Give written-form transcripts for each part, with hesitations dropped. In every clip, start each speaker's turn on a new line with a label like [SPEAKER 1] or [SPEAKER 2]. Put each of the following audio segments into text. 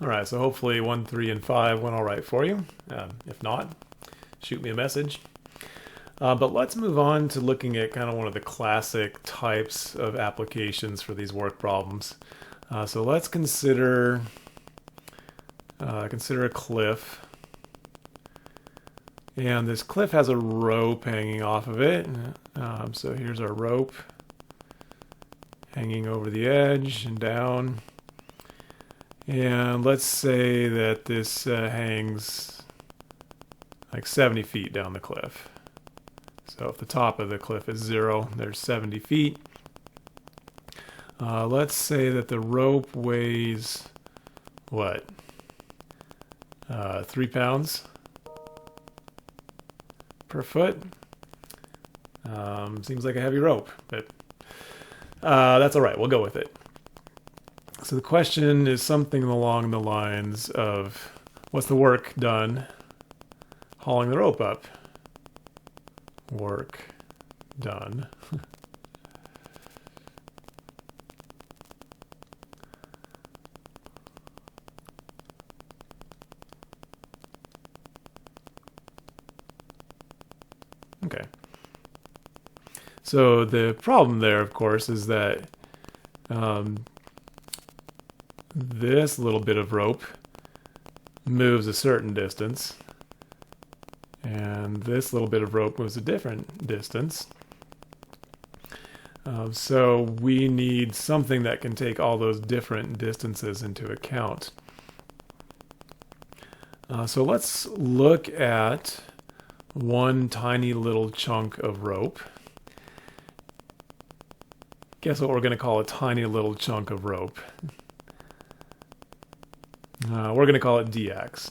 [SPEAKER 1] All right, so hopefully 1, 3, and 5 went all right for you. If not, shoot me a message. But let's move on to looking at kind of one of the classic types of applications for these work problems. So let's consider a cliff, and this cliff has a rope hanging off of it. So here's our rope hanging over the edge and down. And let's say that this hangs like 70 feet down the cliff. So if the top of the cliff is 0, there's 70 feet. Let's say that the rope weighs, what? 3 pounds per foot. Seems like a heavy rope, but that's all right. We'll go with it. So the question is something along the lines of, what's the work done hauling the rope up? Work done. Okay. So the problem there, of course, is that this little bit of rope moves a certain distance, and this little bit of rope moves a different distance. So we need something that can take all those different distances into account. So let's look at one tiny little chunk of rope. Guess what we're going to call a tiny little chunk of rope? We're going to call it dx.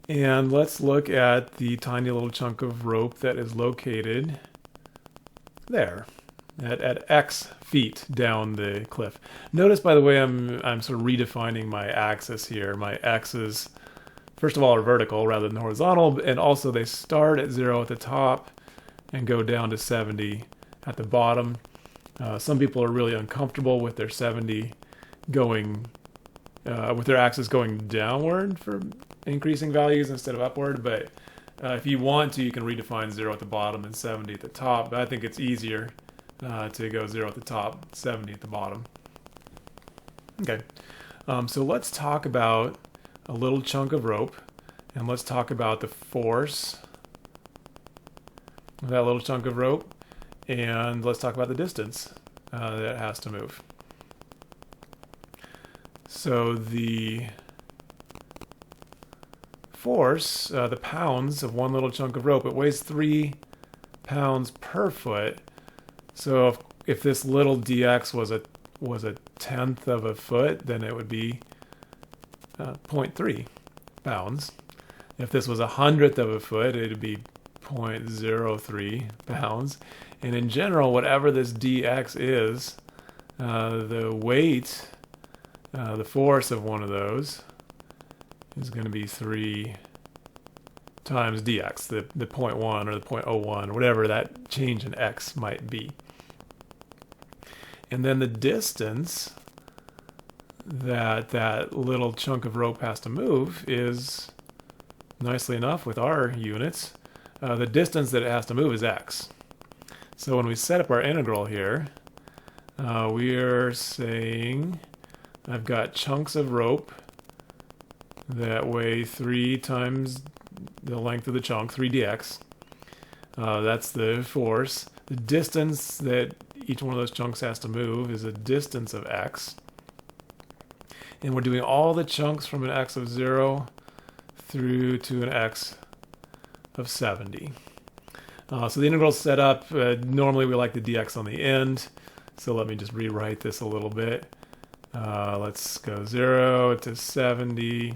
[SPEAKER 1] And let's look at the tiny little chunk of rope that is located there at x feet down the cliff. Notice, by the way, I'm sort of redefining my axis here. My x's, first of all, are vertical rather than horizontal, and also they start at 0 at the top and go down to 70 at the bottom. Some people are really uncomfortable with their 70 going, with their axis going downward for increasing values instead of upward, but if you want to, you can redefine 0 at the bottom and 70 at the top, but I think it's easier to go 0 at the top, 70 at the bottom. Okay, so let's talk about a little chunk of rope, and let's talk about the force of that little chunk of rope, and let's talk about the distance that it has to move. So the force, the pounds of one little chunk of rope, it weighs 3 pounds per foot. So if this little dx was a tenth of a foot, then it would be 0.3 pounds. If this was a hundredth of a foot, it would be 0.03 pounds. And in general, whatever this dx is, the weight, the force of one of those is going to be 3 times dx, the 0.1 or the 0.01, whatever that change in x might be. And then the distance that that little chunk of rope has to move is, nicely enough with our units, the distance that it has to move is x. So when we set up our integral here, we are saying I've got chunks of rope that weigh 3 times the length of the chunk, 3 dx. That's the force. The distance that each one of those chunks has to move is a distance of x. And we're doing all the chunks from an x of 0 through to an x of 70. So the integral is set up. Normally we like the dx on the end. So let me just rewrite this a little bit. Let's go 0 to 70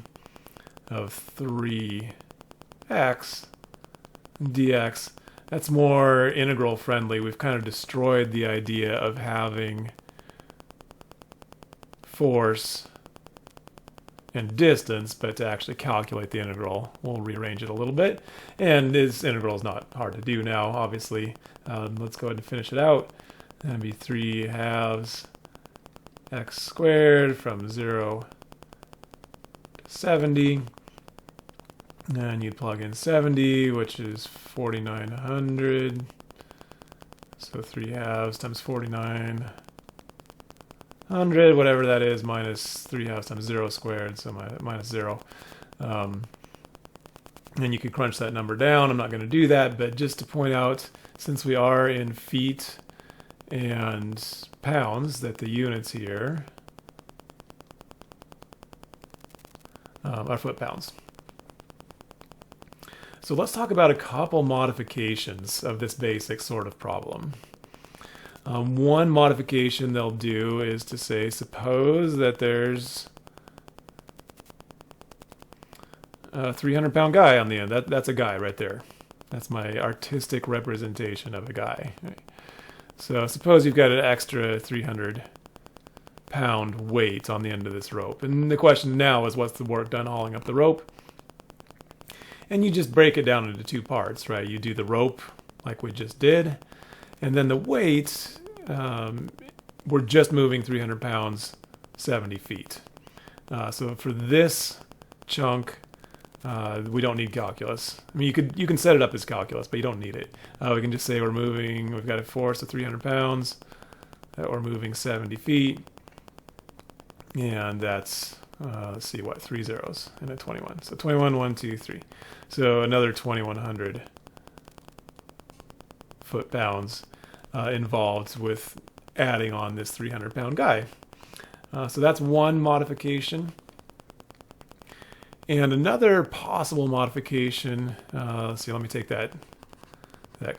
[SPEAKER 1] of 3x dx. That's more integral friendly. We've kind of destroyed the idea of having force and distance, but to actually calculate the integral, we'll rearrange it a little bit. And this integral is not hard to do now, obviously. Let's go ahead and finish it out. That'd be 3 halves x squared from 0 70. And you'd plug in 70, which is 4,900. So 3 halves times 4,900, whatever that is, minus 3 halves times 0 squared, so minus 0. And you could crunch that number down. I'm not going to do that, but just to point out, since we are in feet and pounds, that the units here are foot-pounds. So let's talk about a couple modifications of this basic sort of problem. One modification they'll do is to say, suppose that there's a 300-pound guy on the end. That's a guy right there. That's my artistic representation of a guy. So suppose you've got an extra 300-pound weight on the end of this rope. And the question now is, what's the work done hauling up the rope? And you just break it down into two parts, right? You do the rope like we just did, and then the weight, we're just moving 300 pounds 70 feet. So for this chunk, we don't need calculus. I mean, you can set it up as calculus, but you don't need it. We can just say we've got a force of 300 pounds, that we're moving 70 feet, and that's, let's see, 3 zeros and a 21. So 21, 1, 2, 3. So another 2,100 foot-pounds involved with adding on this 300-pound guy. So that's one modification. And another possible modification, let's see, let me take that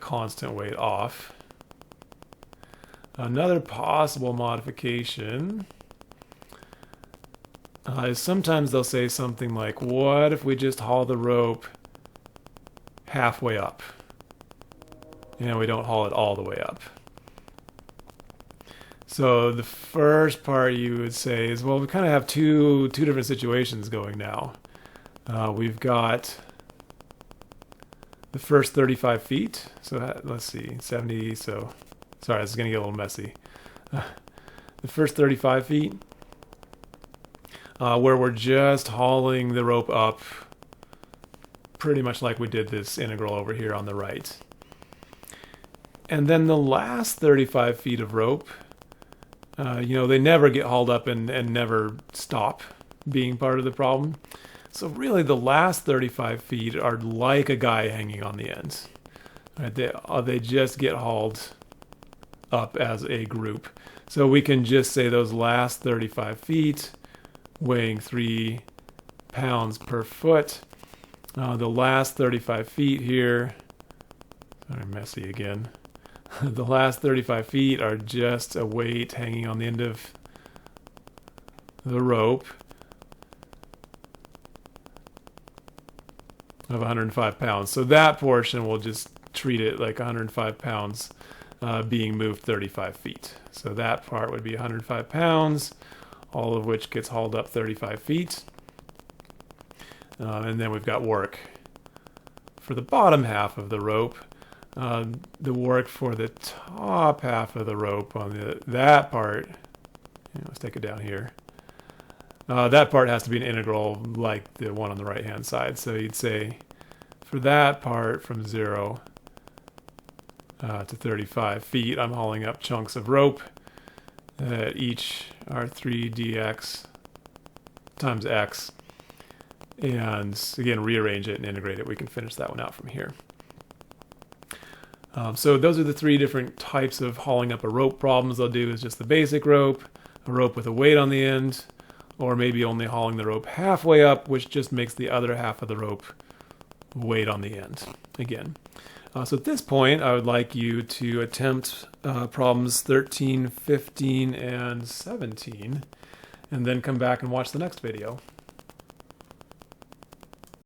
[SPEAKER 1] constant weight off. Another possible modification is sometimes they'll say something like, what if we just haul the rope halfway up? And we don't haul it all the way up. So the first part you would say is, well, we kind of have two different situations going now. We've got the first 35 feet. So let's see, 70. So sorry, this is going to get a little messy. The first 35 feet, where we're just hauling the rope up pretty much like we did this integral over here on the right. And then the last 35 feet of rope, they never get hauled up and never stop being part of the problem. So really the last 35 feet are like a guy hanging on the ends. Right? They just get hauled up as a group. So we can just say those last 35 feet weighing 3 pounds per foot. The last 35 feet here, sorry, messy again. The last 35 feet are just a weight hanging on the end of the rope of 105 pounds. So that portion we'll just treat it like 105 pounds being moved 35 feet. So that part would be 105 pounds, all of which gets hauled up 35 feet. And then we've got work for the bottom half of the rope. The work for the top half of the rope on that part, let's take it down here. That part has to be an integral like the one on the right hand side. So you'd say for that part from 0 to 35 feet, I'm hauling up chunks of rope that each are 3dx times x. And again, rearrange it and integrate it. We can finish that one out from here. So those are the three different types of hauling up a rope problems they'll do, is just the basic rope, a rope with a weight on the end, or maybe only hauling the rope halfway up, which just makes the other half of the rope weight on the end again. So at this point, I would like you to attempt problems 13, 15, and 17, and then come back and watch the next video.